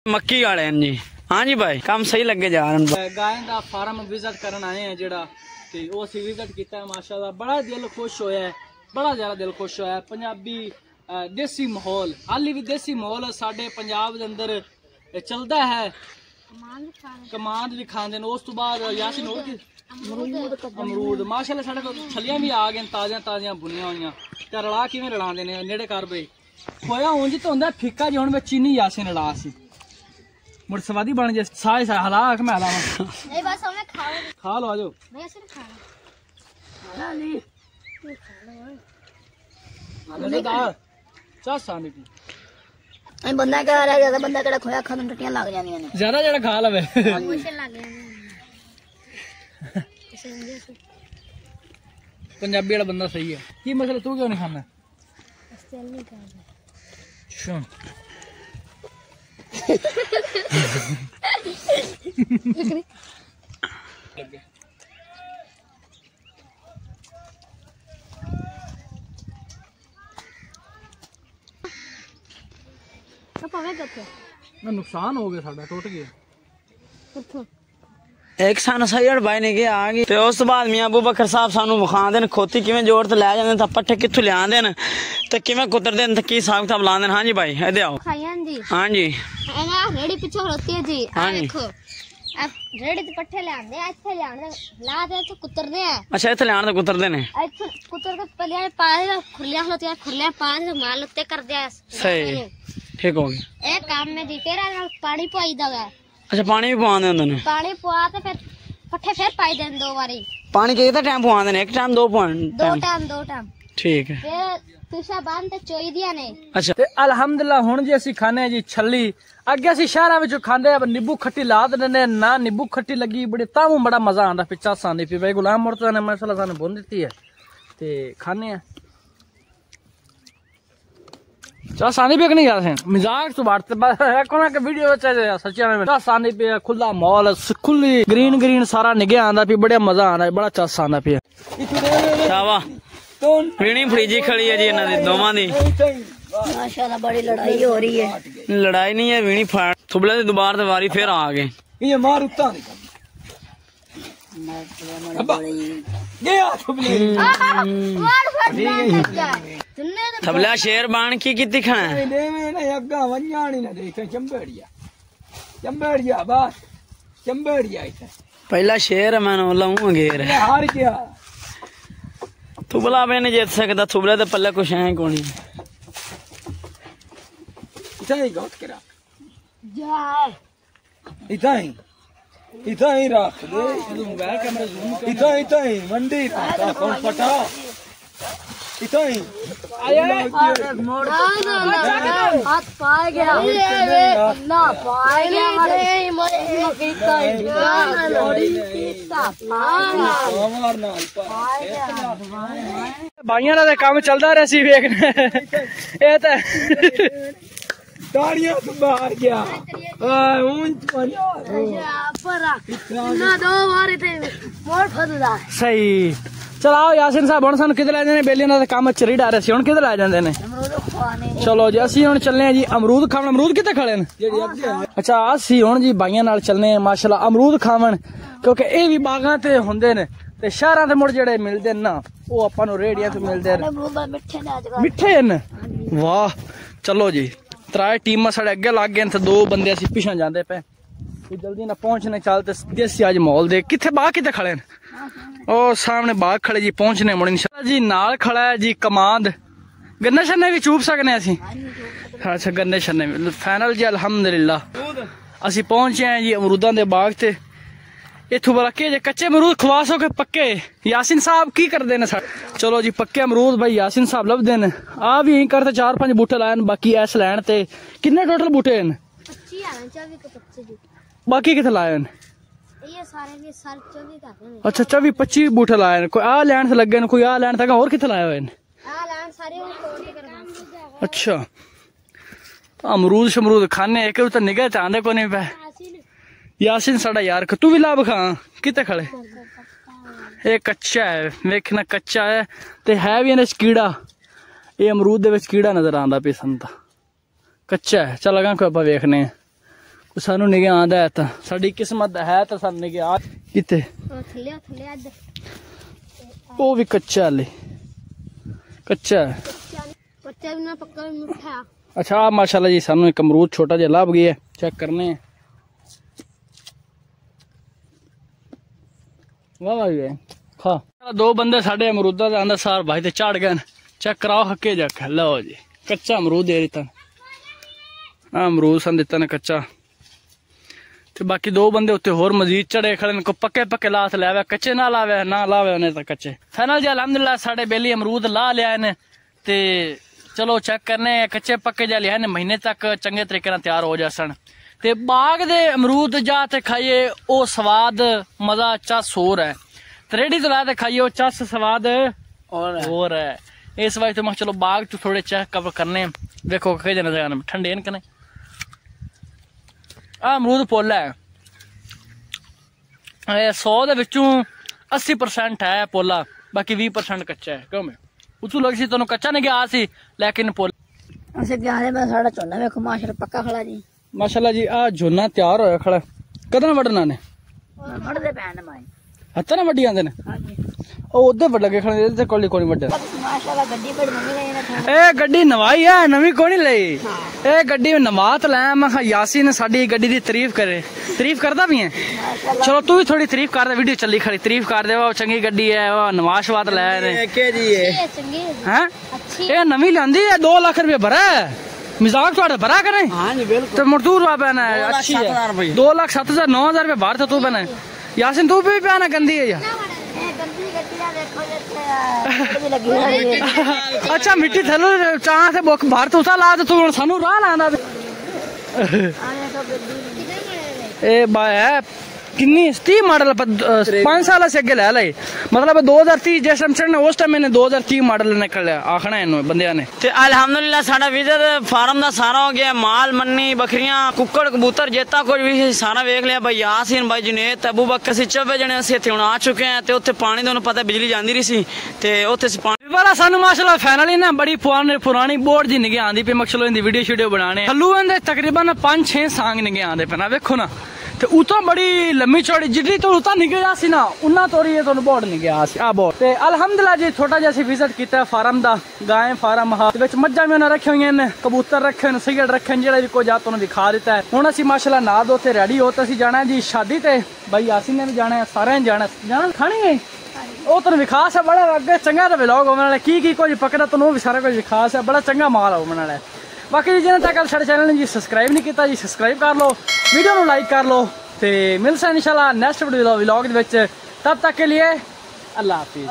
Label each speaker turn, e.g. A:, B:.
A: मक्की वाले हैं जी। हाँ जी भाई, काम सही लगे जा रहे हैं।
B: गाय का फार्म विजिट करन आए हैं जेड़ा ते ओ सी विजिट किया है माशाल्लाह, बड़ा दिल खुश होया है, बड़ा ज्यादा दिल खुश होया है। पंजाबी देसी माहौल हाली भी देसी माहौल साडे पंजाब दे अंदर चलदा है। कमांद भी खांदे ने। उस तो बाद यासीन होर की अमरूद माशाल्लाह साडे कोल छलियां भी आ गए ताज़ियां ताज़ियां बुनियां होइयां ते रला किवें रलांदे ने नेड़े कर बई खोया ऊंज तो हुंदा फिक्का जी। हुण मैं चीनी यासीन रला सी मुड़ स्वादी बन जाए साए सा हला के मैं हलावा नहीं बस हमें खा लो आजो मैं सिर्फ खाना नहीं मजेदार चा साने की
C: ए बंदा कह रहा है बंदा केड़ा खोया खान टटियां लग जांदियां ने
B: ज्यादा जेड़ा खा लवे
C: मुश्किल लग जांदी
B: पंजाबी वाला बंदा सही है। की मसला तू क्यों नहीं खाना?
C: स्टाइल नहीं करदा।
B: अच्छा नुकसान हो गया साडा टूट गया।
A: एक सन सैयद भाई ने गया आ गई ते उस बाद मियां अबू बकर साहब सानू विखांदे ने खोती किवें जोड़ ते लै जांदे ते पट्ठे कित्थों लिआंदे ने ते किवें कुतरदे ने ते की हिसाब किताब लांदे ने। हां जी भाई इधर आओ। हां जी
C: रेडी पीछे खड़ोती है जी।
A: हां जी
C: देखो अब रेडी ते पट्ठे लांदे इथे लांदे ला दे तो कुतरदे हैं।
A: अच्छा इथे लाण ते कुतरदे ने।
C: इथे कुतर के पलिया पाए खुलियां खलोती है खुलियां पाए तो माल उत्ते कर दिया।
A: सही ठीक हो गया।
C: एक काम में जी तेरा नाल पानी पाई दगा।
A: अच्छा पानी भी पवांदे हुंदे ने।
C: पानी पवा ते फिर पट्ठे फिर पाई देन दो बारी।
A: पानी कितना टाइम पवांदे ने? एक टाइम दो
C: टाइम
A: ठीक है।
C: फिर तुसा बांध ते चोई दिया ने।
A: अच्छा
B: ते अल्हम्दुलिल्लाह हुण जी असी खाने जी छली अगे असी शहरां विच खांदे नींबू खट्टी ला दिंदे ना नींबू खट्टी लगी बड़ी ताऊ बड़ा मजा आंदा पिछा सानी पी भाई गुलाम मुर्तजा ने माशाल्लाह सानू बुन दित्ती है ते खाने आ चा सानी पे नहीं जाते मजाक तो बांटते है कोना के वीडियो बच्चे सच्चिया में चा सानी पे खुला मॉल खुली ग्रीन ग्रीन सारा निगे आंदा पी बड़ा मजा आंदा बड़ा चस आंदा पी
A: शाबाश पीनी फ्रीजी खड़ी है जी इन्हां दी दोवां दी
C: माशाल्लाह बड़ी लड़ाई हो रही है।
A: लड़ाई नहीं है वीणी फाड़ थुबले दी दोबारा ते वारी फिर आ गए
B: ये मार उता
A: थबला शेर बाण की कितनी खाना
B: चंबेड़िया बस चंबेड़िया
A: पहला शेर है मैंने लाऊं घेर
B: हार गया
A: थुबला भी नहीं जीत सकता थुबले तो पल्ले कुछ है कोनी
B: इतना ही रख दे इतना इतना ही मंडी कौन पटा इतना ही
C: हाथ पाए गया ना पाए
B: भाइयों का काम चलता रहा सी वेखने ये तो ताड़ियां तो बाहर गया सही चलाओ यासिन साहब हम सानू किधर लै जाने बेलियां दा काम चरी डारे सी हुण किधर लै जांदे ने चलो जी असी हुण चलने जी अमरूद खावन अमरूद कित्थे खड़े ने अच्छा असी हुण जी भाइयां नाल चलने माशाल्लाह अमरूद खावन क्योंकि ए भी बागां ते हुंदे ने ते शहरां ते मुड़ जेड़े मिलदे ना ओ आपां नू रेहड़ियां ते मिलदे ने मिठे न वाह चलो जी त्राए टीमां साढ़े अगे लग गए ते दो बंदे असी पिछे जांदे पे जल्दी ना पहुंचने चलते देसी अज माहौल दे किथे बाग किथे खड़े न ओ सामने बाग खड़े जी पहुंचने मुड़ इंशाल्लाह जी नाल खड़ा है जी कमांद गन्ने शन्ने भी चूप सकने असी अच्छा गन्ने शन्ने भी फाइनल जी अल्हम्दुलिल्लाह असी पहुंचे हैं जी अमरूदां दे बाग ते इथों भला के जे कच्चे अमरूद खवा सो के पक्के यासिन साहब की करदे ने चलो जी पक्के अमरूद भाई यासिन साहब लभदे ने आ भी यहीं करते 4-5 बूटे लाए बाकी ऐस लैन ते किन्ने टोटल बूटे न
C: 25
B: बाकी किथे लाए न
C: ये सारे के साल 24 का
B: अच्छा 24-25 बूटे लाए न कोई आ लैन से लगे न कोई आ लैन तक और किथे लाए हुए न
C: आ लैन सारे तोड़ के करवा
B: अच्छा अमरूद शमरूद खाने एक तो निगाह च आंदे कोनी पे यासिन साडा यार तू भी ला बखा किते खड़े ये कच्चा है वेखना कच्चा है ते है भी इहदे च कीड़ा ये अमरूद दे विच कीड़ा नजर आंदा पे संता कच्चा है चल अगा कोई आपा वेखने सानू निगे आंदा है तो साडी किस्मत है तो सानू निगे आ किते वो भी कच्चा ले कच्चा है अच्छा माशाल्लाह जी सानू एक अमरूद छोटा जिहा लभ गया चेक करने वाह वाह खा दो बंदे साडे अमरूदा दे अंदर सार भाई ते चढ़ गए चेक कराओ हके जक लो जी कच्चा अमरूद दे दिता अमरूद सन दिता ने कच्चा ते बाकी दो बंदे उत्ते होर मजीद चढ़े खड़े को पक्के पक्के लास लावे कच्चे ना लावे उन्हें तो कच्चे फाइनल जी अलहमदुलिल्लाह साडे बेली अमरूद ला लिया ने ते चलो चेक करने कच्चे पक्के जा लिया ने महीने तक चंगे तरीके नाल तैयार हो जासन ते बाग दे अमरूद जा ते खाइए ओ स्वाद मजा चस होर है रेडी तो लाते खाइए ओ चस स्वाद और है इस वजह तो मैं चलो बाग च थोड़े चेक कवर करने देखो कहे नजर ठंडे न कने अमरूद पोला है 100 दे विचों 80% है पोला बाकी 20% कच्चा है क्यों मैं उतू लग सी तेन कच्चा नहीं गया सी लेकिन पोला
C: असे क्या है मैं साडा झोना देखो माशाल्लाह पक्का खड़ा जी
B: माशाल्लाह जी आ झोना तैयार होया खड़ा कदन वडना ने
C: वडदे पैन माई
B: हत्था ना वड्डी आंदे ने हां जी ओ उधर वड लगे खड़े ते कोली कोली वड्डे
C: माशाल्लाह गड्डी बड़ी मम्मी ने
B: ए गड्डी नवाई है नवी कोनी लई ए गड्डी नवात लै मैं यासीन साडी गड्डी दी तारीफ करदा भी है चलो तू भी थोड़ी तारीफ कर दे वीडियो चली खड़ी तारीफ कर दे वो चंगी गड्डी है वो नवाशवाद लै ने
A: के जी है
B: हैं ए नवी लांदी है 2 लाख रुपया भरा मजाक थोड़ा भरा करे
A: हां जी बिल्कुल
B: तो मजदूर वा पैना है अच्छी है 2,07,000 9,000 रुपया बाहर था तू पैना यासीन तू भी पैना गंदी है यार अच्छा मिट्टी थलो चाह से बुक बाहर तो उसा ला तू सानू राह लांदा ए बाय किन्नी 30 मॉडल 5 साल से अगे ले लाई मतलब 2030 जिस टाइम चढ़ना उस टाइम मैंने 2030 मॉडल निकल लिया आखना इन बंदिया ने
A: ते अल्हम्दुलिल्लाह साडा विजिट फार्म दा सारा हो गया माल मन्नी बकरियां कुक्कड़ कबूतर जेता कुछ भी सारा वेख लिया भाई यासीन भाई जुनेद अबू बकर सी 90 जने असीं इत्थे हुण आ चुके हैं ते उत्थे पानी दा पता बिजली जांदी रही सी ते उत्थे पानी
B: वाला सानू माशाल्लाह फाइनली ना बड़ी पुरानी बोर्ड जी निगे आंदी पे मकसद इंदी वीडियो शीडियो बनाने हल्लू इंदे तकरीबन 5-6 सांग निगे आंदे पे ना वेखो ना ते उतो बड़ी लम्बी चौड़ी जितनी तो उता निकल जासी ना उन्ना तोरी ये तो बोर्ड निकल आसी आ बोर्ड ते अल्हम्दुलिल्लाह जी छोटा जैसी विजिट कीता फार्म दा गाय फार्म हा ते विच मज्जां भी उन्हें रखे हुए ने कबूतर रखे ने सिगड़ रखे जेड़ा भी कोई जात उन्हें दिखा देता है हुण असीं माशाल्लाह ना दो ते रेडी हो ते असीं जाना है जी शादी ते भाई यासीन ने भी जाना है सारे ने जाना खानी है ओ तुम विखास है बड़ा अगे चंगा तो व्लॉग होने वाला की कुछ पकड़ा तुम भी सारा कुछ विखास है बड़ा चंगा माल होने वाला है बाकी जिन्हें तक साडे चैनल ने जी सब्सक्राइब नहीं किया जी सब्सक्राइब कर लो वीडियो को लाइक कर लो ते मिलते हैं इंशाल्लाह नेक्स्ट वीडियो व्लॉग तब तक के लिए अल्लाह हाफिज।